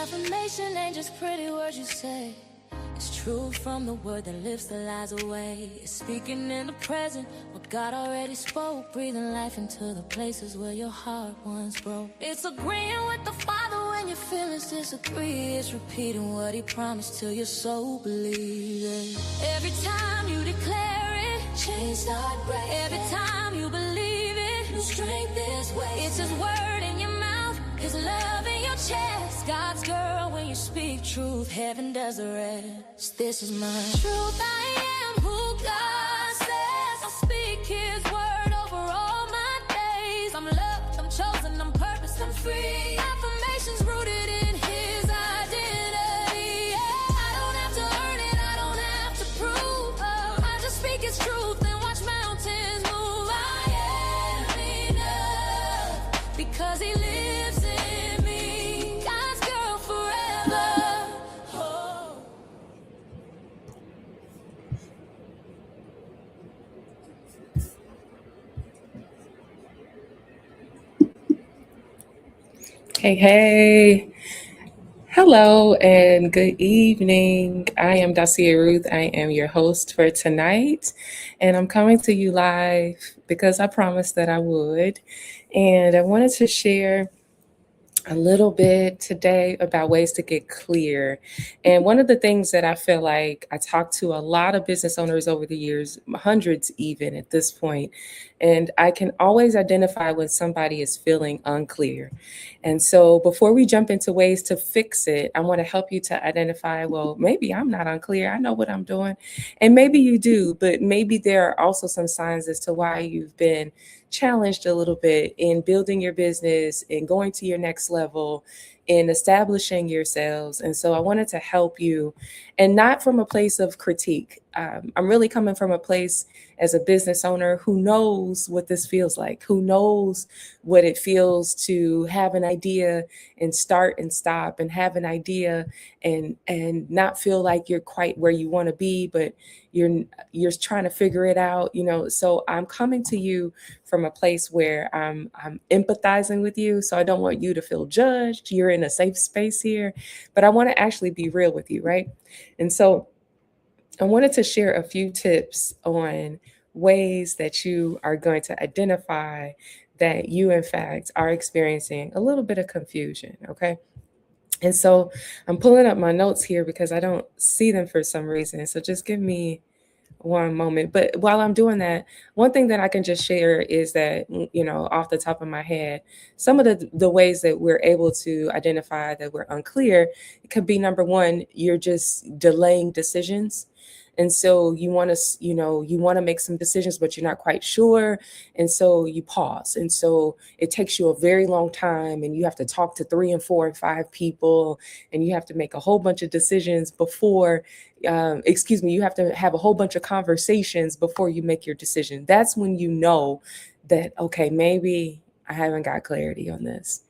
Affirmation ain't just pretty words you say. It's truth from the word that lifts the lies away. It's speaking in the present what God already spoke. Breathing life into the places where your heart once broke. It's agreeing with the Father when your feelings disagree. It's repeating what He promised till your soul believes it. Every time you declare it, chains start breaking. Every time you believe it, new strength is waiting. It's His word in your mouth, His love in your chest. God's girl, when you speak truth, heaven does the rest. This is my truth. I am who God says. I speak His word over all my days. I'm loved, I'm chosen, I'm purposed, I'm free. Affirmations rooted in His identity. Yeah, I don't have to earn it, I don't have to prove. I just speak His truth and watch mountains move. I am enough because He lives in me. God's girl forever. Oh. Hey. Hello and good evening. I am Dacia Ruth. I am your host for tonight, and I'm coming to you live because I promised that I would. And I wanted to share a little bit today about ways to get clear. And one of the things that I feel like I talked to a lot of business owners over the years, hundreds even at this point, and I can always identify when somebody is feeling unclear. And so before we jump into ways to fix it, I want to help you to identify, well, maybe I'm not unclear. I know what I'm doing. And maybe you do, but maybe there are also some signs as to why you've been challenged a little bit in building your business and going to your next level in establishing yourselves. And so I wanted to help you, and not from a place of critique. I'm really coming from a place as a business owner who knows what this feels like, who knows what it feels to have an idea and start and stop, and have an idea and not feel like you're quite where you want to be, but you're trying to figure it out, So I'm coming to you from a place where I'm empathizing with you. So I don't want you to feel judged. You're in a safe space here, but I want to actually be real with you, right? And so I wanted to share a few tips on ways that you are going to identify that you, in fact, are experiencing a little bit of confusion, okay? And so I'm pulling up my notes here because I don't see them for some reason. So just give me one moment. But while I'm doing that, one thing that I can just share is that, off the top of my head, some of the ways that we're able to identify that we're unclear, it could be number one, you're just delaying decisions. And so you want to make some decisions, but you're not quite sure. And so you pause. And so it takes you a very long time, and you have to talk to 3 and 4 and 5 people, and you have to make a whole bunch of decisions before, you have to have a whole bunch of conversations before you make your decision. That's when you know that, okay, maybe I haven't got clarity on this.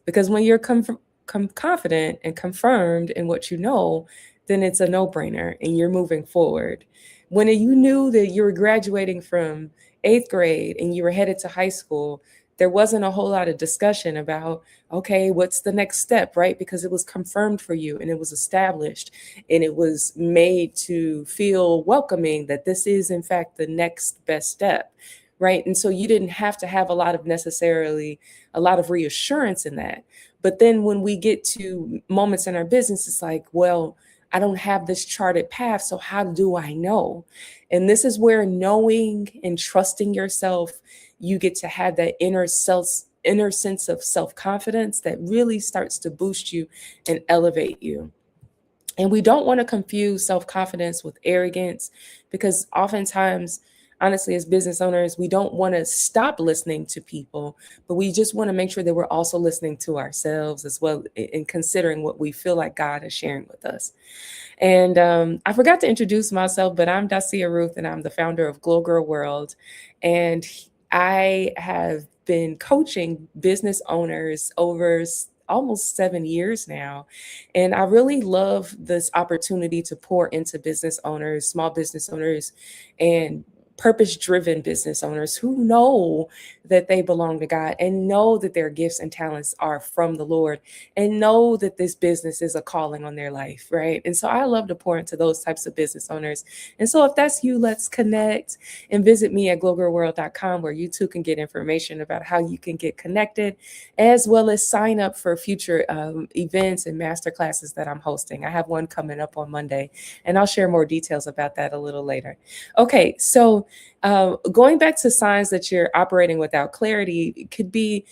Because when you're confident and confirmed in what you know, then it's a no-brainer and you're moving forward. When you knew that you were graduating from 8th grade and you were headed to high school, there wasn't a whole lot of discussion about, okay, what's the next step, right? Because it was confirmed for you and it was established and it was made to feel welcoming that this is, in fact, the next best step, right? And so you didn't have to have a lot of reassurance in that. But then when we get to moments in our business, it's like, well, I don't have this charted path, so how do I know? And this is where knowing and trusting yourself, you get to have that inner sense of self-confidence that really starts to boost you and elevate you. And we don't want to confuse self-confidence with arrogance, because oftentimes, honestly, as business owners, we don't want to stop listening to people, but we just want to make sure that we're also listening to ourselves as well, and considering what we feel like God is sharing with us. And I forgot to introduce myself, but I'm Dacia Ruth, and I'm the founder of Glow Girl World. And I have been coaching business owners over almost 7 years now. And I really love this opportunity to pour into business owners, small business owners, and purpose-driven business owners who know that they belong to God and know that their gifts and talents are from the Lord and know that this business is a calling on their life, right? And so I love to pour into those types of business owners. And so if that's you, let's connect and visit me at glowgirlworld.com, where you too can get information about how you can get connected, as well as sign up for future events and masterclasses that I'm hosting. I have one coming up on Monday, and I'll share more details about that a little later. Okay, so going back to signs that you're operating without clarity, it could be,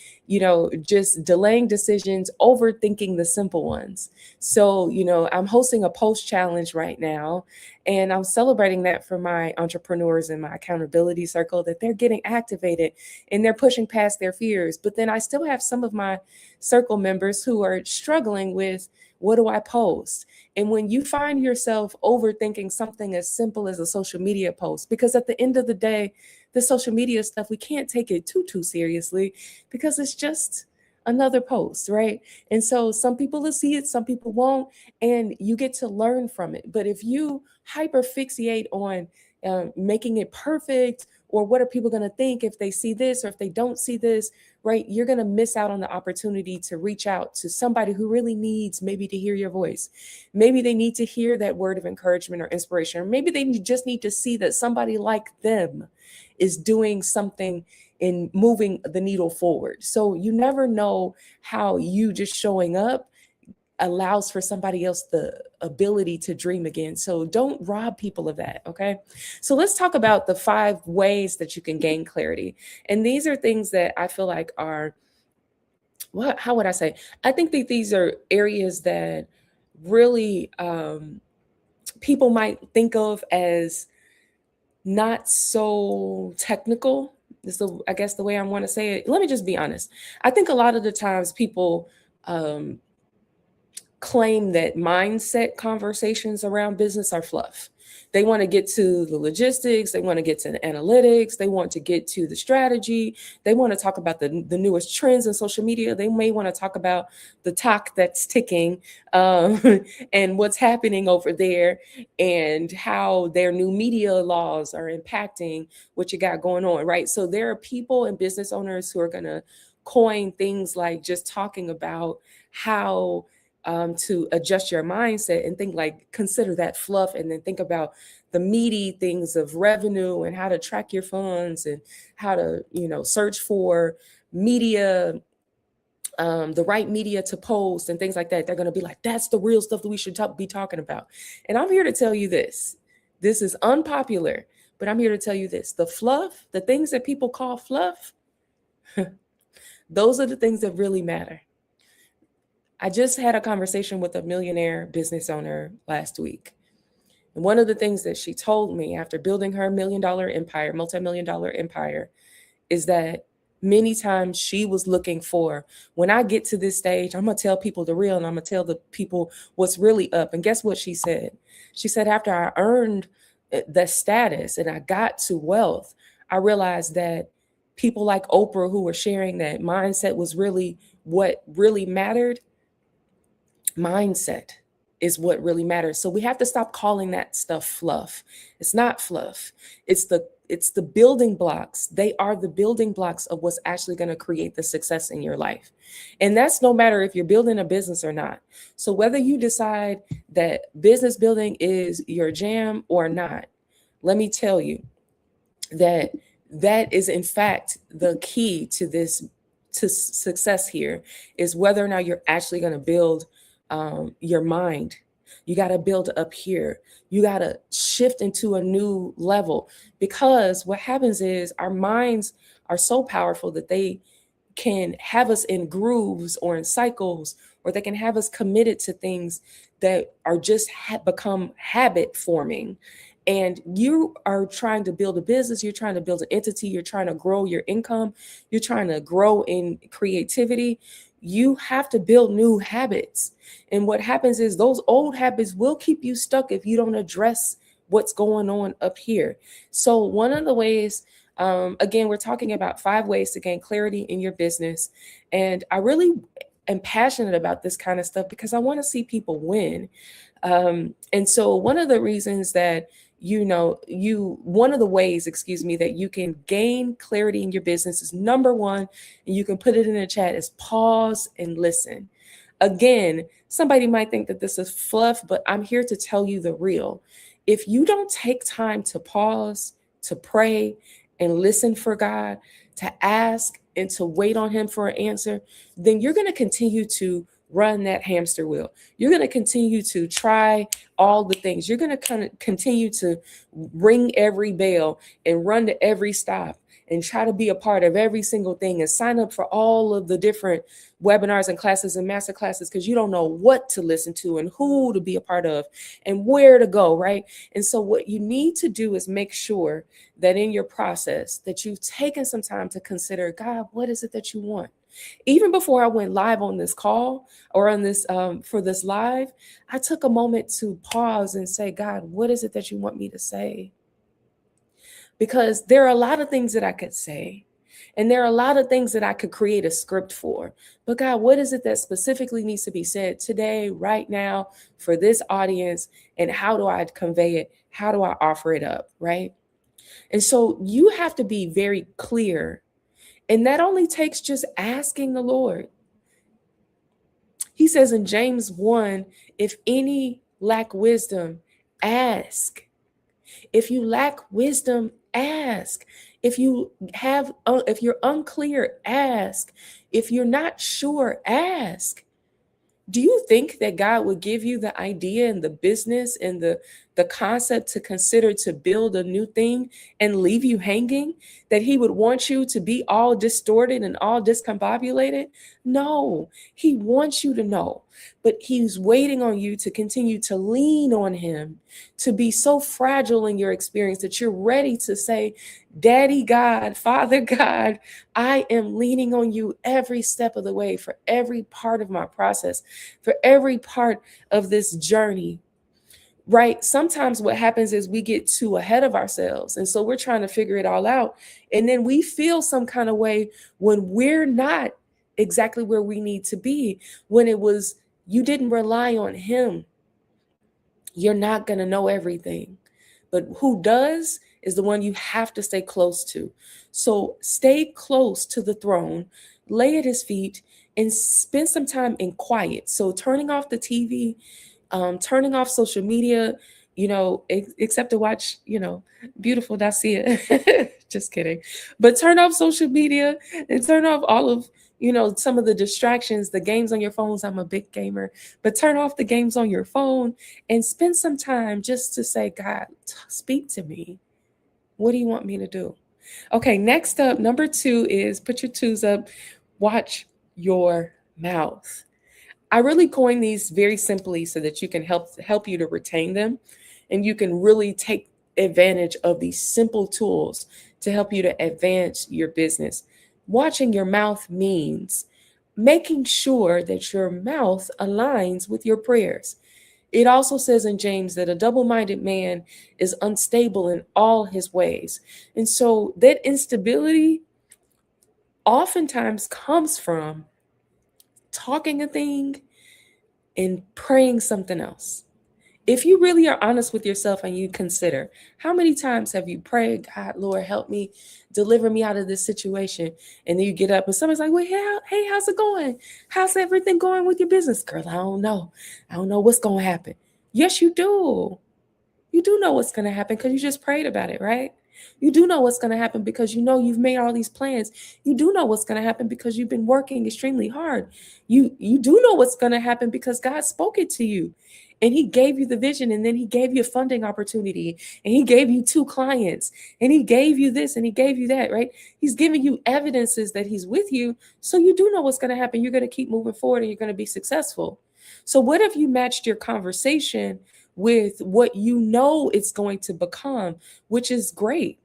just delaying decisions, overthinking the simple ones. So, I'm hosting a post challenge right now, and I'm celebrating that for my entrepreneurs in my accountability circle, that they're getting activated and they're pushing past their fears. But then I still have some of my circle members who are struggling with, what do I post? And when you find yourself overthinking something as simple as a social media post, because at the end of the day, the social media stuff, we can't take it too seriously, because it's just another post, right? And so some people will see it, some people won't, and you get to learn from it. But if you hyper fixate on making it perfect, or what are people going to think if they see this or if they don't see this, right? You're going to miss out on the opportunity to reach out to somebody who really needs maybe to hear your voice. Maybe they need to hear that word of encouragement or inspiration, or maybe they just need to see that somebody like them is doing something in moving the needle forward. So you never know how you just showing up allows for somebody else the ability to dream again. So don't rob people of that. Okay. So let's talk about the 5 ways that you can gain clarity. And these are things that I feel like are, how would I say? I think that these are areas that really people might think of as not so technical. This is, I guess, the way I want to say it. Let me just be honest. I think a lot of the times people claim that mindset conversations around business are fluff. They want to get to the logistics. They want to get to the analytics. They want to get to the strategy. They want to talk about the newest trends in social media. They may want to talk about the talk that's ticking and what's happening over there, and how their new media laws are impacting what you got going on, right? So there are people and business owners who are going to coin things like just talking about how to adjust your mindset, and think like, consider that fluff, and then think about the meaty things of revenue and how to track your funds and how to, search for media, the right media to post and things like that. They're going to be like, that's the real stuff that we should be talking about. And I'm here to tell you this. This is unpopular, but I'm here to tell you this. The fluff, the things that people call fluff, those are the things that really matter. I just had a conversation with a millionaire business owner last week. And one of the things that she told me after building her multi-million-dollar empire, is that many times she was looking for, when I get to this stage, I'm going to tell people the real, and I'm going to tell the people what's really up. And guess what she said? She said, after I earned the status and I got to wealth, I realized that people like Oprah, who were sharing that mindset was really what really mattered. Mindset is what really matters. So we have to stop calling that stuff fluff. It's not fluff. It's the building blocks. They are the building blocks of what's actually going to create the success in your life. And that's no matter if you're building a business or not. So whether you decide that business building is your jam or not, let me tell you that is in fact the key to success here, is whether or not you're actually going to build your mind. You got to build up here. You got to shift into a new level, because what happens is our minds are so powerful that they can have us in grooves or in cycles, or they can have us committed to things that are just become habit forming. And you are trying to build a business, you're trying to build an entity, you're trying to grow your income, you're trying to grow in creativity. You have to build new habits. And what happens is those old habits will keep you stuck if you don't address what's going on up here. So one of the ways, again, we're talking about 5 ways to gain clarity in your business. And I really am passionate about this kind of stuff because I want to see people win. And so one of the reasons that, one of the ways, that you can gain clarity in your business is number one, and you can put it in the chat, is pause and listen. Again, somebody might think that this is fluff, but I'm here to tell you the real. If you don't take time to pause, to pray, and listen for God, to ask and to wait on Him for an answer, then you're going to continue to run that hamster wheel. You're going to continue to try all the things. You're going to continue to ring every bell and run to every stop and try to be a part of every single thing and sign up for all of the different webinars and classes and master classes, because you don't know what to listen to and who to be a part of and where to go, right? And so what you need to do is make sure that in your process that you've taken some time to consider, God, what is it that you want? Even before I went live on this call or on this for this live, I took a moment to pause and say, God, what is it that you want me to say? Because there are a lot of things that I could say, and there are a lot of things that I could create a script for. But God, what is it that specifically needs to be said today, right now, for this audience? And how do I convey it? How do I offer it up, right? And so you have to be very clear. And that only takes just asking the Lord. He says in James 1, if any lack wisdom, ask. If you lack wisdom, ask. If you're unclear, ask. If you're not sure, ask. Do you think that God would give you the idea and the business and the concept to consider to build a new thing and leave you hanging? That He would want you to be all distorted and all discombobulated? No, He wants you to know, but He's waiting on you to continue to lean on Him, to be so fragile in your experience that you're ready to say, Daddy God, Father God, I am leaning on you every step of the way for every part of my process, for every part of this journey, right? Sometimes what happens is we get too ahead of ourselves. And so we're trying to figure it all out. And then we feel some kind of way when we're not exactly where we need to be, when it was, you didn't rely on Him. You're not going to know everything. But who does is the one you have to stay close to. So stay close to the throne, lay at His feet, and spend some time in quiet. So turning off the TV, turning off social media, except to watch, beautiful Dacia. Just kidding. But turn off social media and turn off all of, some of the distractions, the games on your phones. I'm a big gamer, but turn off the games on your phone and spend some time just to say, God, speak to me. What do you want me to do? Okay, next up, number 2 is, put your 2s up, watch your mouth. I really coined these very simply so that you can help you to retain them, and you can really take advantage of these simple tools to help you to advance your business. Watching your mouth means making sure that your mouth aligns with your prayers. It also says in James that a double-minded man is unstable in all his ways. And so that instability oftentimes comes from talking a thing and praying something else. If you really are honest with yourself and you consider, how many times have you prayed, God, Lord, help me, deliver me out of this situation? And then you get up and somebody's like, well, hey, how's it going? How's everything going with your business? Girl, I don't know. I don't know what's going to happen. Yes, you do. You do know what's going to happen because you just prayed about it, right? You do know what's going to happen because you know you've made all these plans. You do know what's going to happen because you've been working extremely hard. You do know what's going to happen because God spoke it to you. And He gave you the vision, and then He gave you a funding opportunity, and He gave you 2 clients, and He gave you this, and He gave you that, right? He's giving you evidences that He's with you. So you do know what's going to happen. You're going to keep moving forward, and you're going to be successful. So what if you matched your conversation with what you know it's going to become, which is great?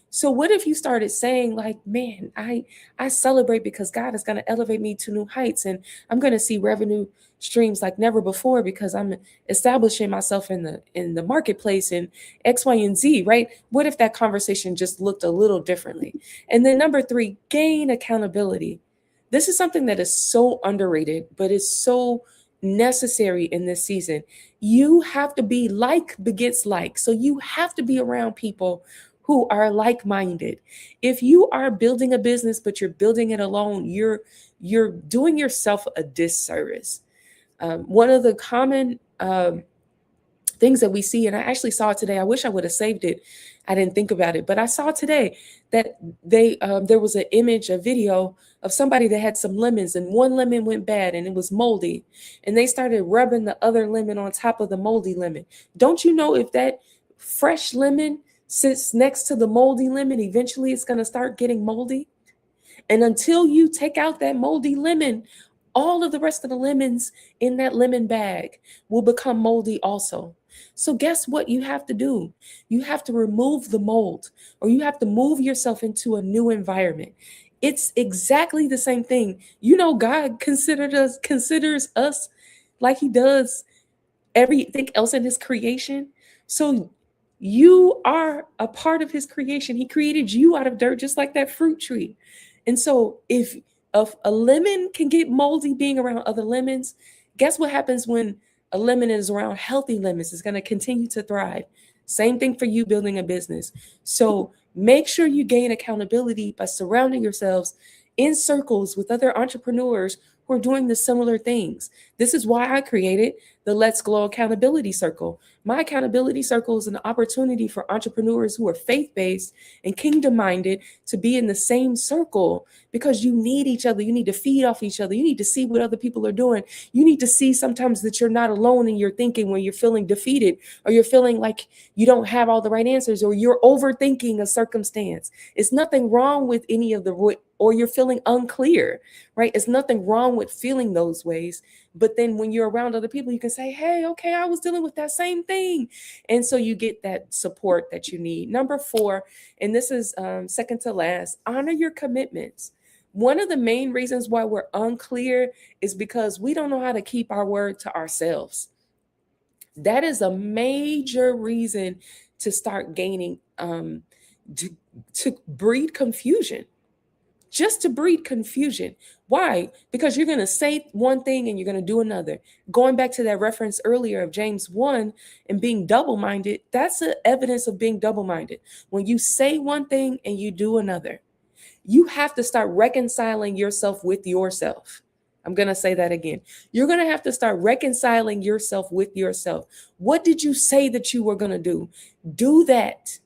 So what if you started saying like, man, I celebrate because God is going to elevate me to new heights, and I'm going to see revenue streams like never before because I'm establishing myself in the marketplace in X, Y, and Z, right? What if that conversation just looked a little differently? And then number 3, gain accountability. This is something that is so underrated, but it's so necessary in this season. You have to be like begets like. So you have to be around people who are like-minded. If you are building a business, but you're building it alone, you're doing yourself a disservice. One of the common things that we see, and I actually saw it today. I wish I would have saved it. I didn't think about it, but I saw today that there was an image, a video of somebody that had some lemons, and one lemon went bad and it was moldy, and they started rubbing the other lemon on top of the moldy lemon. Don't you know if that fresh lemon sits next to the moldy lemon, eventually it's going to start getting moldy? And until you take out that moldy lemon, all of the rest of the lemons in that lemon bag will become moldy also. So guess what you have to do? You have to remove the mold, or you have to move yourself into a new environment. It's exactly the same thing. You know, God considers us like he does everything else in his creation. So you are a part of his creation. He created you out of dirt, just like that fruit tree. And so if a lemon can get moldy being around other lemons, guess what happens when a lemon is around healthy lemons? It's going to continue to thrive. Same thing for you building a business. So make sure you gain accountability by surrounding yourselves in circles with other entrepreneurs who are doing the similar things. This is why I created the Let's Glow Accountability Circle. My accountability circle is an opportunity for entrepreneurs who are faith-based and kingdom-minded to be in the same circle, because you need each other. You need to feed off each other. You need to see what other people are doing. You need to see sometimes that you're not alone in your thinking when you're feeling defeated, or you're feeling like you don't have all the right answers, or you're overthinking a circumstance. It's nothing wrong with any of the, or you're feeling unclear, right? It's nothing wrong with feeling those ways. But then when you're around other people, you can say, hey, okay, I was dealing with that same thing. And so you get that support that you need. Number 4, and this is second to last, honor your commitments. One of the main reasons why we're unclear is because we don't know how to keep our word to ourselves. That is a major reason to start gaining, to breed confusion. Just to breed confusion. Why? Because you're going to say one thing and you're going to do another. Going back to that reference earlier of James 1 and being double-minded, that's the evidence of being double-minded. When you say one thing and you do another, you have to start reconciling yourself with yourself. I'm going to say that again. You're going to have to start reconciling yourself with yourself. What did you say that you were going to do? Do that.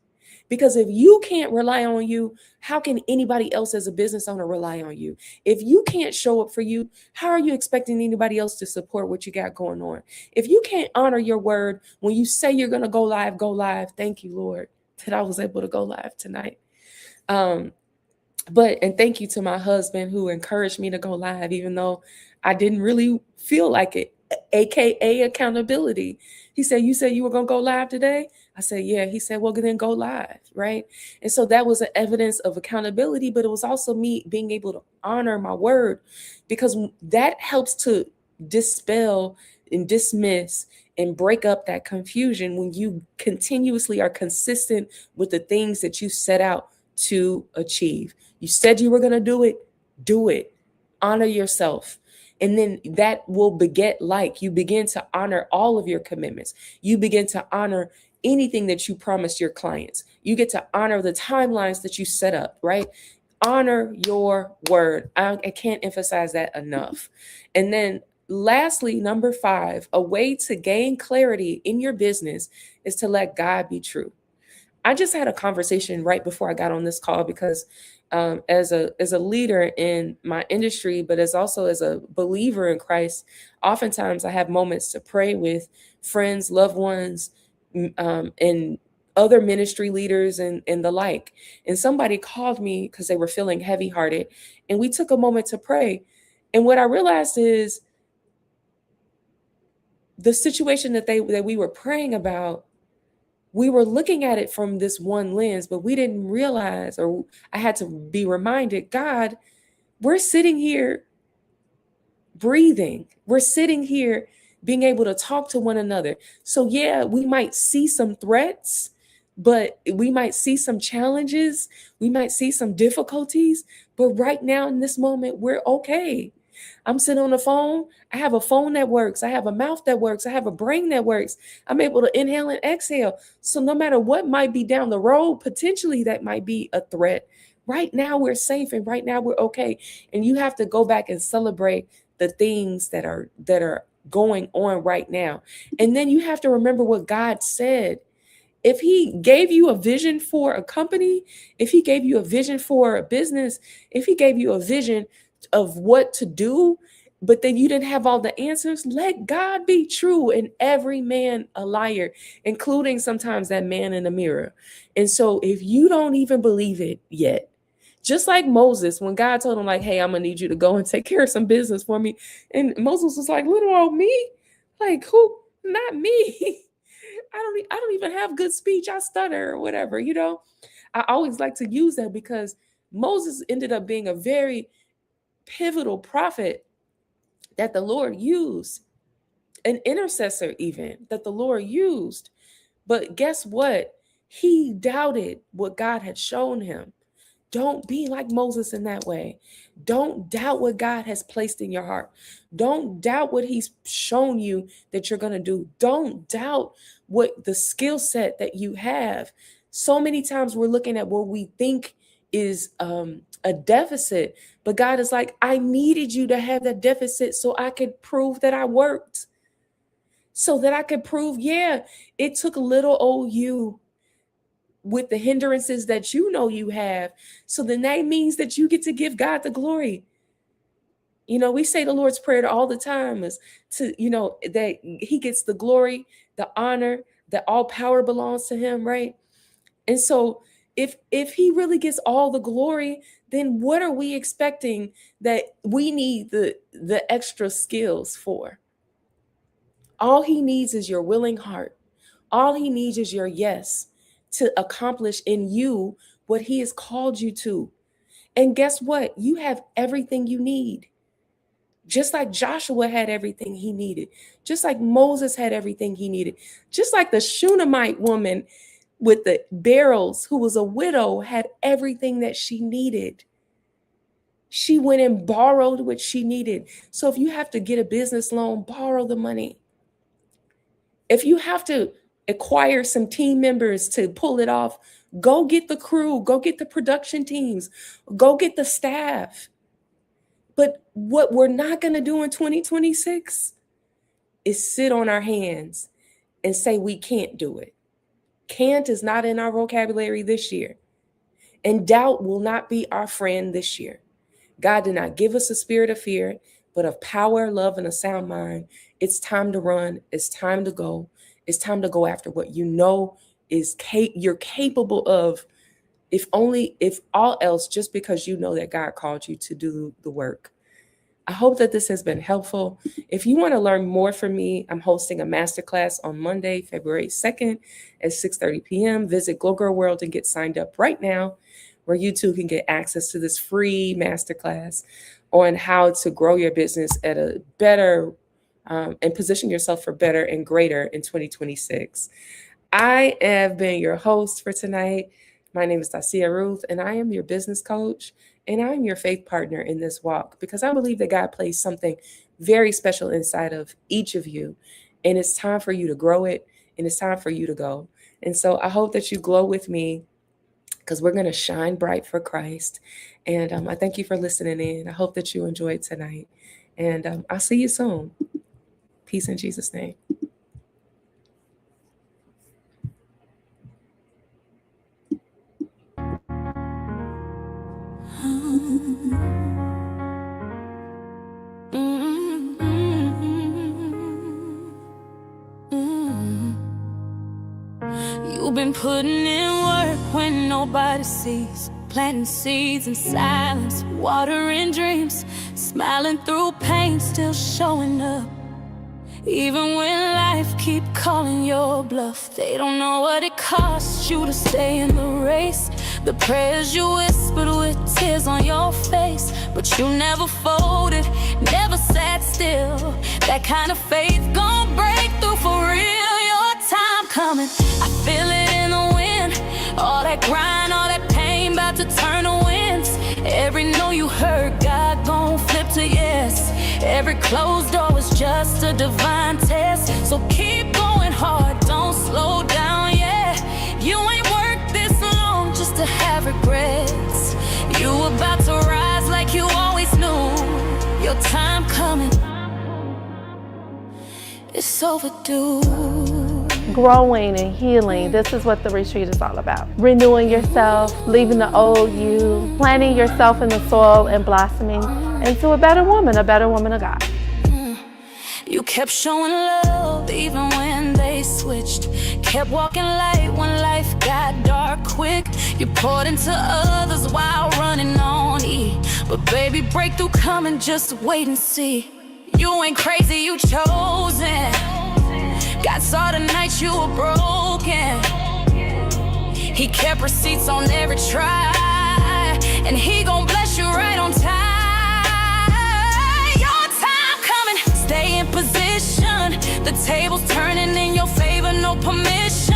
Because if you can't rely on you, how can anybody else as a business owner rely on you? If you can't show up for you, how are you expecting anybody else to support what you got going on? If you can't honor your word, when you say you're going to go live, go live. Thank you, Lord, that I was able to go live tonight. And thank you to my husband who encouraged me to go live, even though I didn't really feel like it, AKA accountability. He said, you said you were going to go live today? I said, yeah. He said, well, then go live, right? And so that was an evidence of accountability, but it was also me being able to honor my word, because that helps to dispel and dismiss and break up that confusion when you continuously are consistent with the things that you set out to achieve. You said you were going to do it, do it. Honor yourself. And then that will beget like. You begin to honor all of your commitments. You begin to honor anything that you promised your clients. You get to honor the timelines that you set up, right? Honor your word. I can't emphasize that enough. And then lastly, number 5, a way to gain clarity in your business is to let God be true. I just had a conversation right before I got on this call, because as a leader in my industry, but as a believer in Christ, oftentimes I have moments to pray with friends, loved ones, and other ministry leaders and the like. And somebody called me because they were feeling heavy-hearted, and we took a moment to pray. And what I realized is the situation that we were praying about, we were looking at it from this one lens, but we didn't realize, or I had to be reminded, God, we're sitting here breathing. We're sitting here being able to talk to one another. So yeah, we might see some threats, but we might see some challenges. We might see some difficulties, but right now in this moment, we're okay. I'm sitting on the phone. I have a phone that works. I have a mouth that works. I have a brain that works. I'm able to inhale and exhale. So no matter what might be down the road, potentially that might be a threat. Right now we're safe and right now we're okay. And you have to go back and celebrate the things that are going on right now. And then you have to remember what God said. If he gave you a vision for a company, if he gave you a vision for a business, if he gave you a vision of what to do, but then you didn't have all the answers, let God be true and every man a liar, including sometimes that man in the mirror. And so if you don't even believe it yet, just like Moses, when God told him, like, hey, I'm gonna need you to go and take care of some business for me. And Moses was like, little old me? Like, who? Not me. I don't even have good speech. I stutter or whatever, you know. I always like to use that because Moses ended up being a very pivotal prophet that the Lord used, an intercessor even that the Lord used. But guess what? He doubted what God had shown him. Don't be like Moses in that way. Don't doubt what God has placed in your heart. Don't doubt what he's shown you that you're going to do. Don't doubt what the skill set that you have. So many times we're looking at what we think is a deficit, but God is like, I needed you to have that deficit so I could prove that I worked. So that I could prove, yeah, it took little old you with the hindrances that you know you have. So then that means that you get to give God the glory. You know, we say the Lord's Prayer all the time is to, you know, that he gets the glory, the honor, that all power belongs to him, right? And so if he really gets all the glory, then what are we expecting that we need the extra skills for? All he needs is your willing heart. All he needs is your yes to accomplish in you what he has called you to. And guess what? You have everything you need. Just like Joshua had everything he needed. Just like Moses had everything he needed. Just like the Shunammite woman with the barrels, who was a widow, had everything that she needed. She went and borrowed what she needed. So if you have to get a business loan, borrow the money. If you have to acquire some team members to pull it off, go get the crew, go get the production teams, go get the staff. But what we're not going to do in 2026 is sit on our hands and say we can't do it. Can't is not in our vocabulary this year. And doubt will not be our friend this year. God did not give us a spirit of fear, but of power, love, and a sound mind. It's time to run. It's time to go. It's time to go after what you know is you're capable of, if all else, just because you know that God called you to do the work. I hope that this has been helpful. If you want to learn more from me, I'm hosting a masterclass on Monday, February 2nd at 6:30 p.m. Visit Glow Girl World and get signed up right now, where you too can get access to this free masterclass on how to grow your business at a better and position yourself for better and greater in 2026. I have been your host for tonight. My name is Dacia Ruth, and I am your business coach, and I'm your faith partner in this walk, because I believe that God placed something very special inside of each of you, and it's time for you to grow it, and it's time for you to go. And so I hope that you glow with me, because we're going to shine bright for Christ. And I thank you for listening in. I hope that you enjoyed tonight, and I'll see you soon. Peace in Jesus' name. You've been putting in work when nobody sees, planting seeds in silence, watering dreams, smiling through pain, still showing up. Even when life keep calling your bluff, they don't know what it costs you to stay in the race. The prayers you whispered with tears on your face, but you never folded, never sat still. That kind of faith gon' break through for real. Your time coming, I feel it in the wind. All that grind, all that pain, about to turn to winds. Every no you heard, God gon' flip to yes. Every closed door was just a divine test. So keep going hard, don't slow down, yeah. You ain't worked this long just to have regrets. You about to rise like you always knew. Your time coming, it's overdue. Growing and healing, this is what the retreat is all about. Renewing yourself, leaving the old you, planting yourself in the soil and blossoming into a better woman of God. You kept showing love even when they switched. Kept walking light when life got dark quick. You poured into others while running on E. But baby, breakthrough coming, just wait and see. You ain't crazy, you chosen. God saw the night you were broken. He kept receipts on every try, and he gon' bless you right on time. Your time coming, stay in position. The table's turning in your favor, no permission.